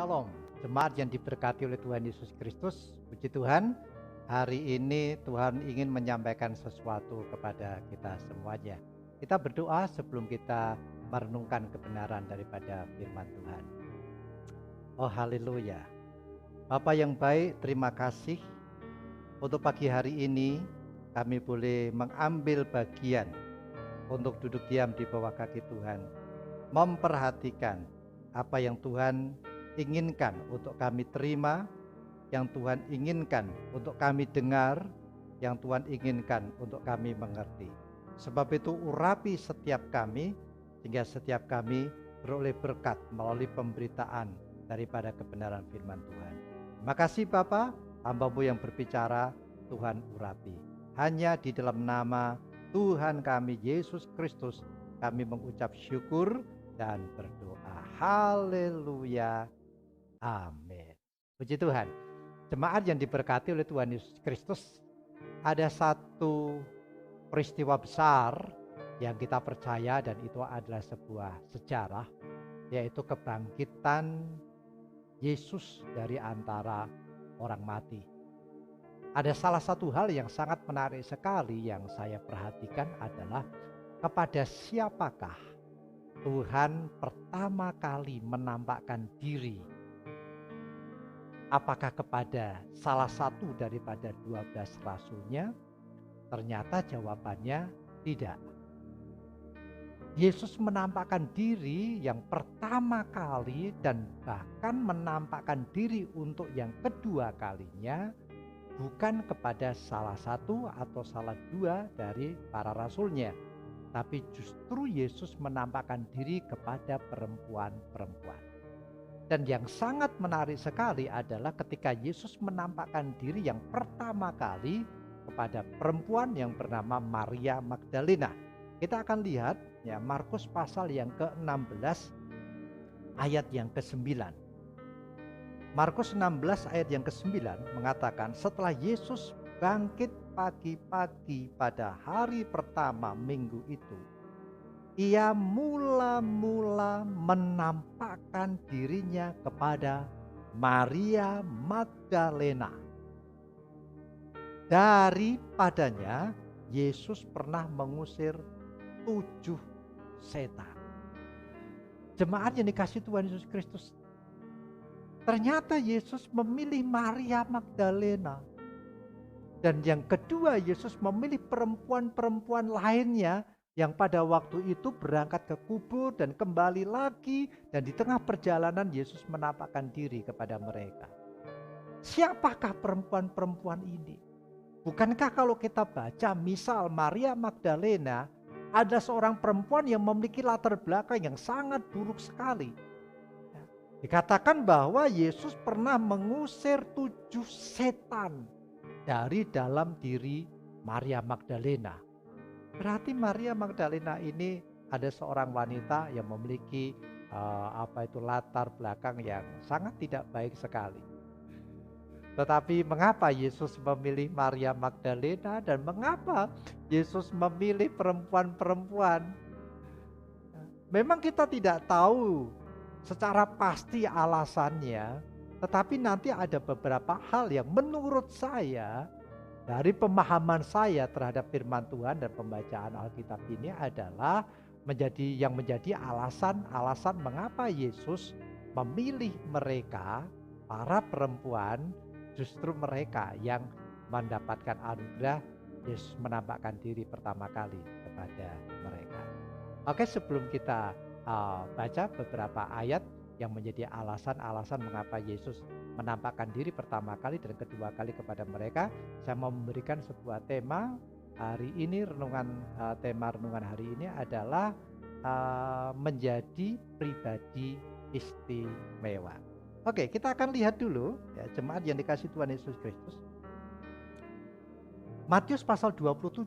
Shalom, jemaat yang diberkati oleh Tuhan Yesus Kristus. Puji Tuhan, hari ini Tuhan ingin menyampaikan sesuatu kepada kita semuanya. Kita berdoa sebelum kita merenungkan kebenaran daripada firman Tuhan. Oh haleluya. Bapa yang baik, terima kasih untuk pagi hari ini kami boleh mengambil bagian untuk duduk diam di bawah kaki Tuhan, memperhatikan apa yang Tuhan inginkan untuk kami terima, yang Tuhan inginkan untuk kami dengar, yang Tuhan inginkan untuk kami mengerti. Sebab itu urapi setiap kami, sehingga setiap kami beroleh berkat melalui pemberitaan daripada kebenaran firman Tuhan. Terima kasih Bapa, hamba-Mu yang berbicara, Tuhan urapi. Hanya di dalam nama Tuhan kami Yesus Kristus kami mengucap syukur dan berdoa. Haleluya. Amin. Puji Tuhan. Jemaat yang diberkati oleh Tuhan Yesus Kristus, ada satu peristiwa besar yang kita percaya dan itu adalah sebuah sejarah, yaitu kebangkitan Yesus dari antara orang mati. Ada salah satu hal yang sangat menarik sekali yang saya perhatikan adalah kepada siapakah Tuhan pertama kali menampakkan diri. Apakah kepada salah satu daripada 12 rasulnya? Ternyata jawabannya tidak. Yesus menampakkan diri yang pertama kali dan bahkan menampakkan diri untuk yang kedua kalinya bukan kepada salah satu atau salah dua dari para rasulnya, tapi justru Yesus menampakkan diri kepada perempuan-perempuan. Dan yang sangat menarik sekali adalah ketika Yesus menampakkan diri yang pertama kali kepada perempuan yang bernama Maria Magdalena. Kita akan lihat ya Markus pasal yang ke-16 ayat yang ke-9. Markus 16 ayat yang ke-9 mengatakan, setelah Yesus bangkit pagi-pagi pada hari pertama minggu itu, ia mula-mula menampakkan dirinya kepada Maria Magdalena. Daripadanya Yesus pernah mengusir 7 setan. Jemaat yang dikasihi Tuhan Yesus Kristus, ternyata Yesus memilih Maria Magdalena. Dan yang kedua, Yesus memilih perempuan-perempuan lainnya yang pada waktu itu berangkat ke kubur dan kembali lagi, dan di tengah perjalanan Yesus menampakkan diri kepada mereka. Siapakah perempuan-perempuan ini? Bukankah kalau kita baca misal Maria Magdalena ada seorang perempuan yang memiliki latar belakang yang sangat buruk sekali. Dikatakan bahwa Yesus pernah mengusir 7 setan dari dalam diri Maria Magdalena. Berarti Maria Magdalena ini ada seorang wanita yang memiliki latar belakang yang sangat tidak baik sekali. Tetapi mengapa Yesus memilih Maria Magdalena dan mengapa Yesus memilih perempuan-perempuan? Memang kita tidak tahu secara pasti alasannya, tetapi nanti ada beberapa hal yang menurut saya dari pemahaman saya terhadap firman Tuhan dan pembacaan Alkitab ini adalah menjadi alasan mengapa Yesus memilih mereka, para perempuan, justru mereka yang mendapatkan anugerah. Yesus menampakkan diri pertama kali kepada mereka. Oke, sebelum kita baca beberapa ayat yang menjadi alasan mengapa Yesus menampakkan diri pertama kali dan kedua kali kepada mereka, saya mau memberikan sebuah tema hari ini. Tema renungan hari ini adalah menjadi pribadi istimewa. Oke, kita akan lihat dulu ya jemaat yang dikasihi Tuhan Yesus Kristus. Matius pasal 27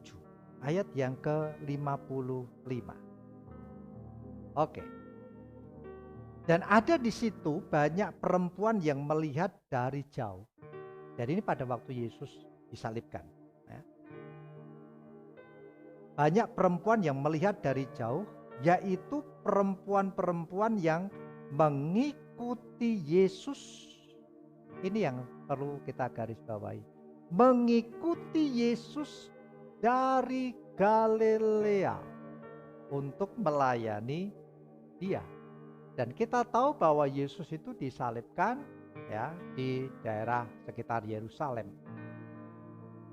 ayat yang ke-55. Oke. Dan ada di situ banyak perempuan yang melihat dari jauh. Jadi ini pada waktu Yesus disalibkan. Ya. Banyak perempuan yang melihat dari jauh, yaitu perempuan-perempuan yang mengikuti mengikuti Yesus. Ini yang perlu kita garis bawahi. Mengikuti Yesus dari Galilea untuk melayani Dia. Dan kita tahu bahwa Yesus itu disalibkan ya di daerah sekitar Yerusalem.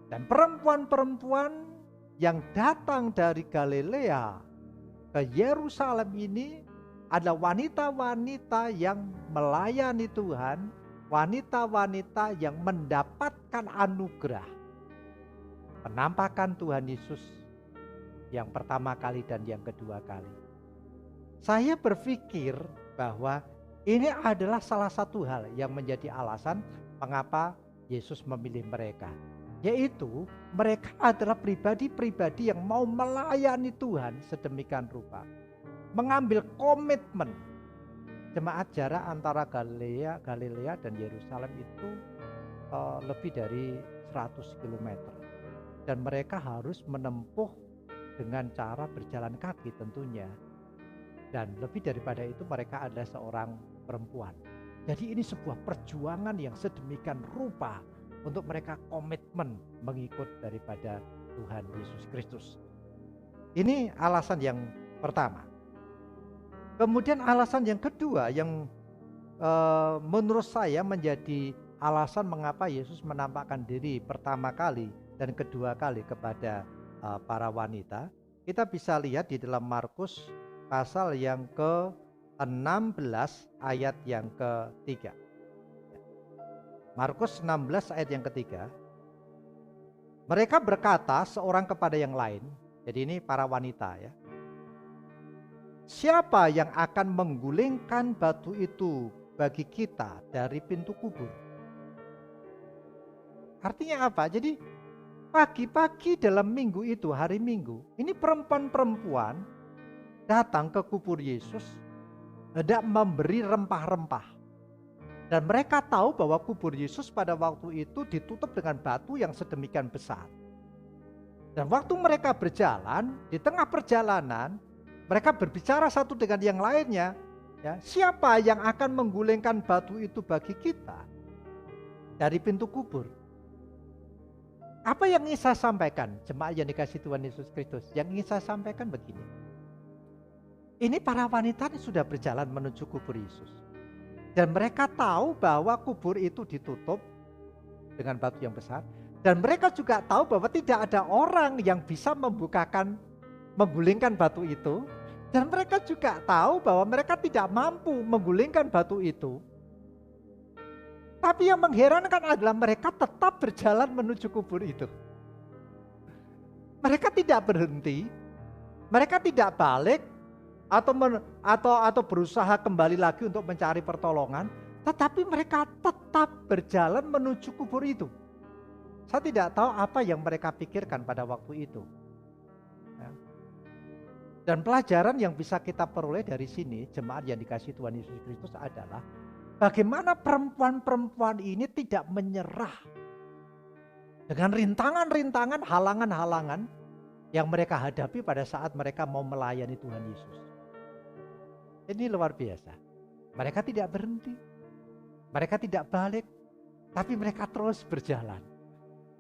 Dan perempuan-perempuan yang datang dari Galilea ke Yerusalem ini adalah wanita-wanita yang melayani Tuhan, wanita-wanita yang mendapatkan anugerah penampakan Tuhan Yesus yang pertama kali dan yang kedua kali. Saya berpikir bahwa ini adalah salah satu hal yang menjadi alasan mengapa Yesus memilih mereka. Yaitu mereka adalah pribadi-pribadi yang mau melayani Tuhan sedemikian rupa. Mengambil komitmen. Jemaat jarak antara Galilea dan Yerusalem itu lebih dari 100 km. Dan mereka harus menempuh dengan cara berjalan kaki tentunya. Dan lebih daripada itu mereka adalah seorang perempuan. Jadi ini sebuah perjuangan yang sedemikian rupa untuk mereka komitmen mengikut daripada Tuhan Yesus Kristus. Ini alasan yang pertama. Kemudian alasan yang kedua yang menurut saya menjadi alasan mengapa Yesus menampakkan diri pertama kali dan kedua kali kepada para wanita. Kita bisa lihat di dalam Markus pasal yang ke-16 ayat yang ke-3. Markus 16 ayat yang ke-3. Mereka berkata seorang kepada yang lain, jadi ini para wanita ya. Siapa yang akan menggulingkan batu itu bagi kita dari pintu kubur? Artinya apa? Jadi pagi-pagi dalam minggu itu, hari Minggu, ini perempuan-perempuan datang ke kubur Yesus, hendak memberi rempah-rempah. Dan mereka tahu bahwa kubur Yesus pada waktu itu ditutup dengan batu yang sedemikian besar. Dan waktu mereka berjalan, di tengah perjalanan, mereka berbicara satu dengan yang lainnya, ya, siapa yang akan menggulingkan batu itu bagi kita dari pintu kubur? Apa yang ingin saya sampaikan, jemaat yang dikasihi Tuhan Yesus Kristus? Yang ingin saya sampaikan begini. Ini para wanita ini sudah berjalan menuju kubur Yesus. Dan mereka tahu bahwa kubur itu ditutup dengan batu yang besar. Dan mereka juga tahu bahwa tidak ada orang yang bisa menggulingkan batu itu. Dan mereka juga tahu bahwa mereka tidak mampu menggulingkan batu itu. Tapi yang mengherankan adalah mereka tetap berjalan menuju kubur itu. Mereka tidak berhenti, mereka tidak balik atau berusaha kembali lagi untuk mencari pertolongan, tetapi mereka tetap berjalan menuju kubur itu. Saya tidak tahu apa yang mereka pikirkan pada waktu itu. Dan pelajaran yang bisa kita peroleh dari sini, jemaat yang dikasihi Tuhan Yesus Kristus, adalah bagaimana perempuan-perempuan ini tidak menyerah dengan rintangan-rintangan, halangan-halangan yang mereka hadapi pada saat mereka mau melayani Tuhan Yesus. Ini luar biasa. Mereka tidak berhenti, mereka tidak balik, tapi mereka terus berjalan.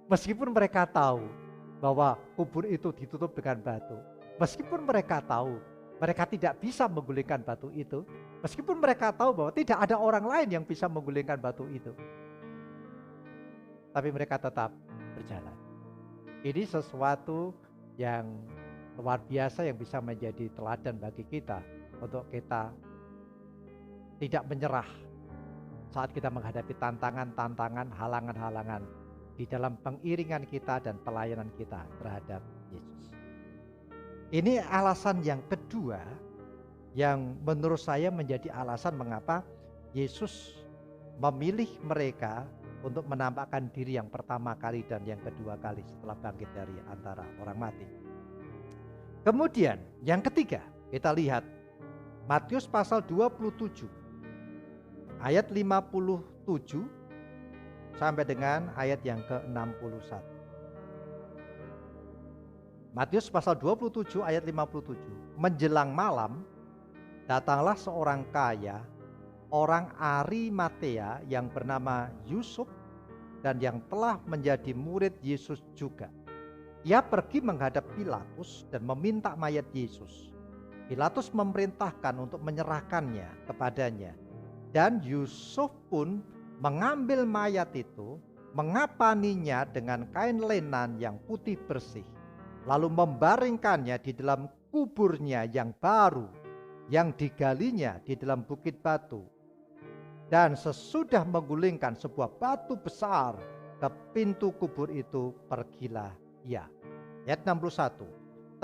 Meskipun mereka tahu bahwa kubur itu ditutup dengan batu. Meskipun mereka tahu mereka tidak bisa menggulingkan batu itu, meskipun mereka tahu bahwa tidak ada orang lain yang bisa menggulingkan batu itu, tapi mereka tetap berjalan. Ini sesuatu yang luar biasa yang bisa menjadi teladan bagi kita untuk kita tidak menyerah saat kita menghadapi tantangan-tantangan, halangan-halangan di dalam pengiringan kita dan pelayanan kita terhadap Yesus. Ini alasan yang kedua yang menurut saya menjadi alasan mengapa Yesus memilih mereka untuk menampakkan diri yang pertama kali dan yang kedua kali setelah bangkit dari antara orang mati. Kemudian yang ketiga, kita lihat Matius pasal 27 ayat 57 sampai dengan ayat yang ke-61. Matius pasal 27 ayat 57. Menjelang malam, datanglah seorang kaya orang Arimatea yang bernama Yusuf dan yang telah menjadi murid Yesus juga. Ia pergi menghadap Pilatus dan meminta mayat Yesus. Pilatus memerintahkan untuk menyerahkannya kepadanya. Dan Yusuf pun mengambil mayat itu, mengapaninya dengan kain lenan yang putih bersih, lalu membaringkannya di dalam kuburnya yang baru, yang digalinya di dalam bukit batu. Dan sesudah menggulingkan sebuah batu besar ke pintu kubur itu, pergilah ia. Ayat 61.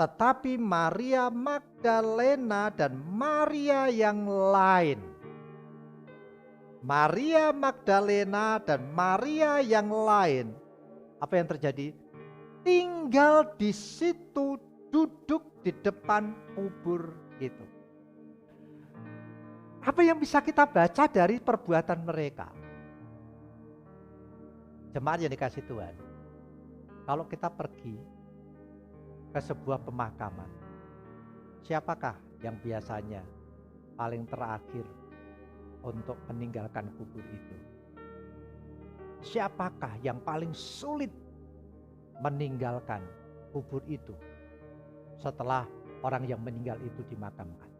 Tetapi Maria Magdalena dan Maria yang lain, Maria Magdalena dan Maria yang lain, apa yang terjadi? Tinggal di situ, duduk di depan kubur itu. Apa yang bisa kita baca dari perbuatan mereka? Jemaat yang dikasih Tuhan, kalau kita pergi ke sebuah pemakaman, siapakah yang biasanya paling terakhir untuk meninggalkan kubur itu? Siapakah yang paling sulit meninggalkan kubur itu setelah orang yang meninggal itu dimakamkan?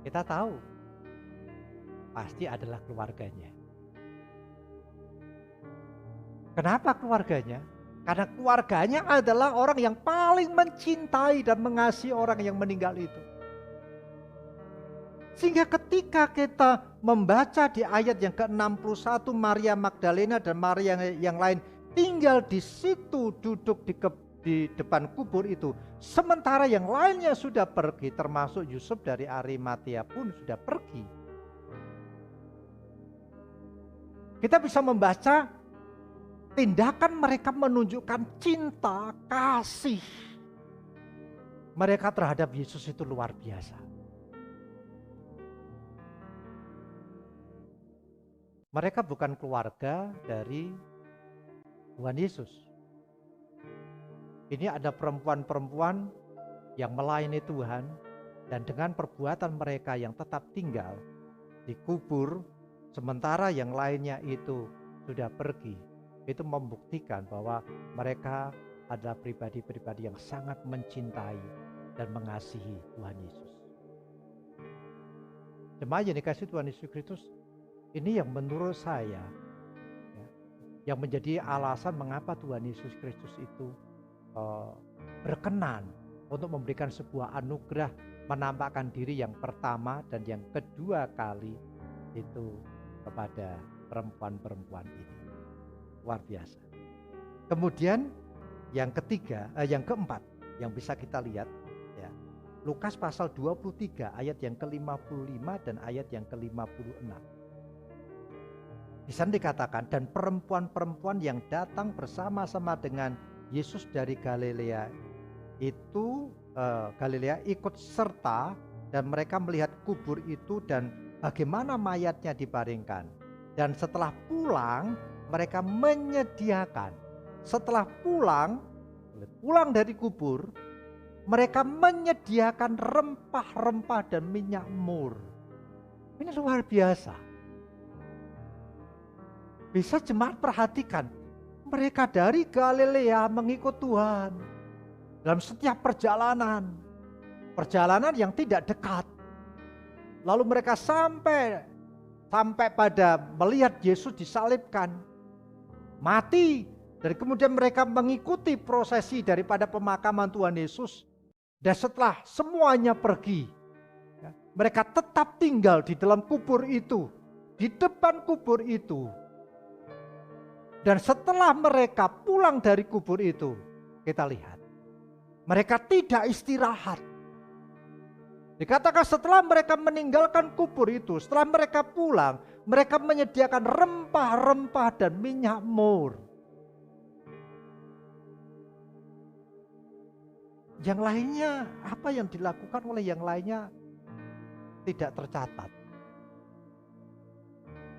Kita tahu pasti adalah keluarganya. Kenapa keluarganya? Karena keluarganya adalah orang yang paling mencintai dan mengasihi orang yang meninggal itu. Sehingga ketika kita membaca di ayat yang ke-61, Maria Magdalena dan Maria yang lain tinggal di situ, duduk di depan kubur itu, sementara yang lainnya sudah pergi, termasuk Yusuf dari Arimatea pun sudah pergi. Kita bisa membaca tindakan mereka menunjukkan cinta, kasih mereka terhadap Yesus itu luar biasa. Mereka bukan keluarga dari Tuhan Yesus. Ini ada perempuan-perempuan yang melayani Tuhan, dan dengan perbuatan mereka yang tetap tinggal di kubur, sementara yang lainnya itu sudah pergi, itu membuktikan bahwa mereka adalah pribadi-pribadi yang sangat mencintai dan mengasihi Tuhan Yesus. Jemaat yang dikasihi Tuhan Yesus Kristus, ini yang menurut saya yang menjadi alasan mengapa Tuhan Yesus Kristus itu berkenan untuk memberikan sebuah anugerah menampakkan diri yang pertama dan yang kedua kali itu kepada perempuan-perempuan ini. Luar biasa. Kemudian yang keempat yang bisa kita lihat ya, Lukas pasal 23 ayat yang ke-55 dan ayat yang ke-56. Di sana dikatakan, dan perempuan-perempuan yang datang bersama-sama dengan Yesus dari Galilea itu Galilea ikut serta, dan mereka melihat kubur itu dan bagaimana mayatnya dibaringkan. Dan setelah pulang mereka menyediakan. Setelah pulang dari kubur, mereka menyediakan rempah-rempah dan minyak mur. Ini luar biasa. Bisa jemaat perhatikan, mereka dari Galilea mengikut Tuhan dalam setiap perjalanan yang tidak dekat. Lalu mereka sampai pada melihat Yesus disalibkan, mati, dan kemudian mereka mengikuti prosesi daripada pemakaman Tuhan Yesus. Dan setelah semuanya pergi, mereka tetap tinggal di dalam kubur itu, di depan kubur itu. Dan setelah mereka pulang dari kubur itu, kita lihat, mereka tidak istirahat. Dikatakan setelah mereka meninggalkan kubur itu, setelah mereka pulang, mereka menyediakan rempah-rempah dan minyak mur. Yang lainnya, apa yang dilakukan oleh yang lainnya tidak tercatat.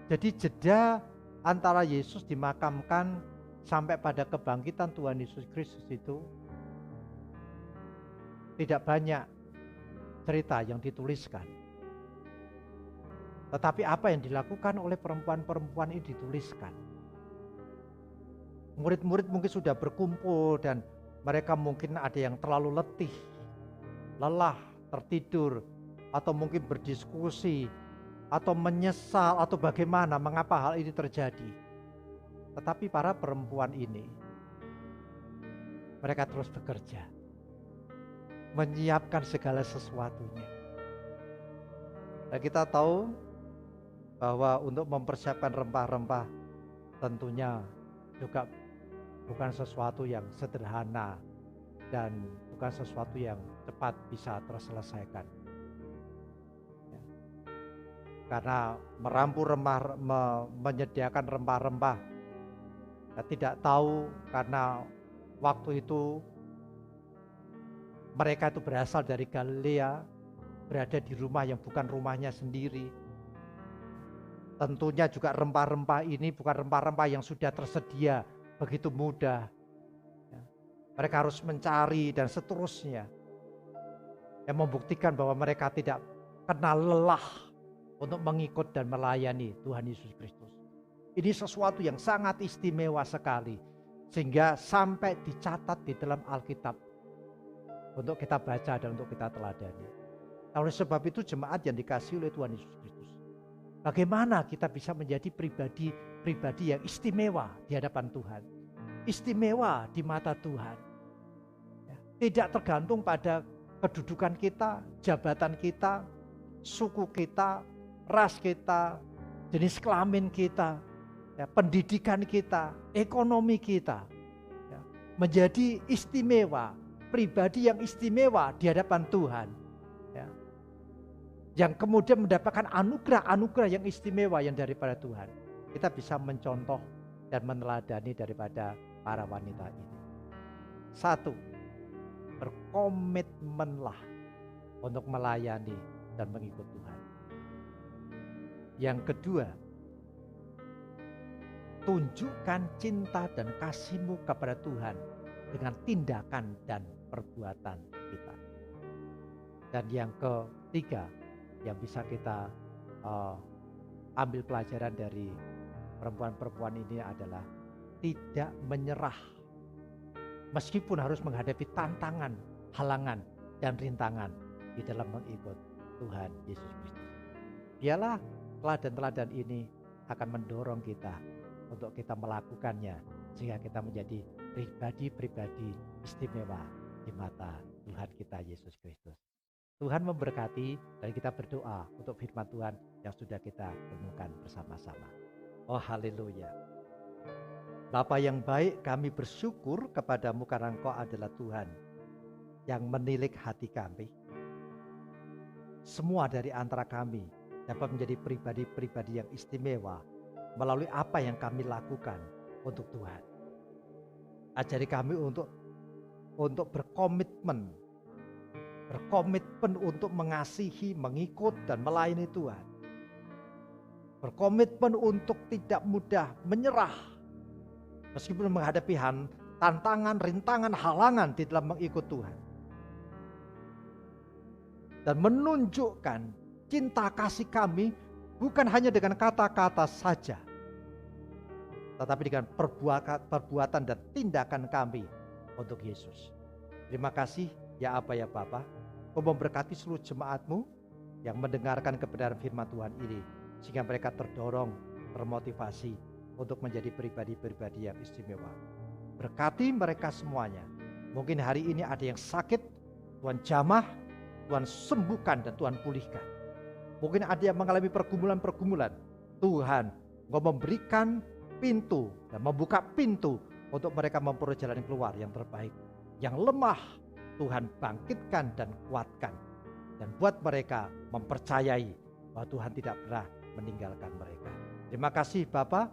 Jadi jeda antara Yesus dimakamkan sampai pada kebangkitan Tuhan Yesus Kristus itu tidak banyak cerita yang dituliskan. Tetapi apa yang dilakukan oleh perempuan-perempuan ini dituliskan. Murid-murid mungkin sudah berkumpul dan mereka mungkin ada yang terlalu letih, lelah, tertidur, atau mungkin berdiskusi, atau menyesal, atau bagaimana, mengapa hal ini terjadi. Tetapi para perempuan ini, mereka terus bekerja, menyiapkan segala sesuatunya. Dan kita tahu bahwa untuk mempersiapkan rempah-rempah tentunya juga bukan sesuatu yang sederhana dan bukan sesuatu yang cepat bisa terselesaikan. Karena menyediakan rempah-rempah, tidak tahu karena waktu itu mereka itu berasal dari Galilea, berada di rumah yang bukan rumahnya sendiri. Tentunya juga rempah-rempah ini bukan rempah-rempah yang sudah tersedia begitu mudah. Mereka harus mencari dan seterusnya. Yang membuktikan bahwa mereka tidak kenal lelah untuk mengikut dan melayani Tuhan Yesus Kristus. Ini sesuatu yang sangat istimewa sekali. Sehingga sampai dicatat di dalam Alkitab. Untuk kita baca dan untuk kita teladani. Oleh sebab itu jemaat yang dikasihi oleh Tuhan Yesus Kristus. Bagaimana kita bisa menjadi pribadi yang istimewa di hadapan Tuhan. Istimewa di mata Tuhan. Tidak tergantung pada kedudukan kita, jabatan kita, suku kita, ras kita, jenis kelamin kita, pendidikan kita, ekonomi kita. Menjadi istimewa, pribadi yang istimewa di hadapan Tuhan. Yang kemudian mendapatkan anugerah-anugerah yang istimewa yang daripada Tuhan. Kita bisa mencontoh dan meneladani daripada para wanita ini. 1, berkomitmenlah untuk melayani dan mengikut Tuhan. Yang kedua, tunjukkan cinta dan kasih-Mu kepada Tuhan dengan tindakan dan perbuatan kita. Dan yang ketiga, yang bisa kita ambil pelajaran dari perempuan-perempuan ini adalah tidak menyerah. Meskipun harus menghadapi tantangan, halangan, dan rintangan di dalam mengikut Tuhan Yesus Kristus. Biarlah teladan-teladan ini akan mendorong kita untuk kita melakukannya sehingga kita menjadi pribadi-pribadi istimewa di mata Tuhan kita Yesus Kristus. Tuhan memberkati dan kita berdoa untuk firman Tuhan yang sudah kita renungkan bersama-sama. Oh haleluya. Bapa yang baik, kami bersyukur kepadamu karena Engkau adalah Tuhan yang menilik hati kami. Semua dari antara kami dapat menjadi pribadi-pribadi yang istimewa melalui apa yang kami lakukan untuk Tuhan. Ajari kami untuk berkomitmen untuk mengasihi, mengikut dan melayani Tuhan. Berkomitmen untuk tidak mudah menyerah meskipun menghadapi tantangan, rintangan, halangan di dalam mengikut Tuhan. Dan menunjukkan cinta kasih kami bukan hanya dengan kata-kata saja, tetapi dengan perbuatan dan tindakan kami untuk Yesus. Terima kasih ya Aba ya Bapa. Kau memberkati seluruh jemaat-Mu yang mendengarkan kebenaran firman Tuhan ini, sehingga mereka terdorong, termotivasi untuk menjadi pribadi-pribadi yang istimewa. Berkati mereka semuanya. Mungkin hari ini ada yang sakit, Tuhan jamah, Tuhan sembuhkan dan Tuhan pulihkan. Mungkin ada yang mengalami pergumulan-pergumulan, Tuhan Engkau memberikan pintu dan membuka pintu untuk mereka memperoleh jalan keluar yang terbaik. Yang lemah Tuhan bangkitkan dan kuatkan, dan buat mereka mempercayai bahwa Tuhan tidak pernah meninggalkan mereka. Terima kasih Bapa.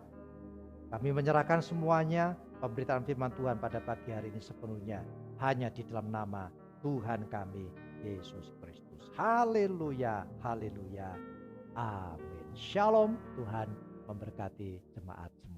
Kami menyerahkan semuanya pemberitaan firman Tuhan pada pagi hari ini sepenuhnya hanya di dalam nama Tuhan kami Yesus Kristus. Haleluya, haleluya, amin. Shalom. Tuhan memberkati jemaat semua.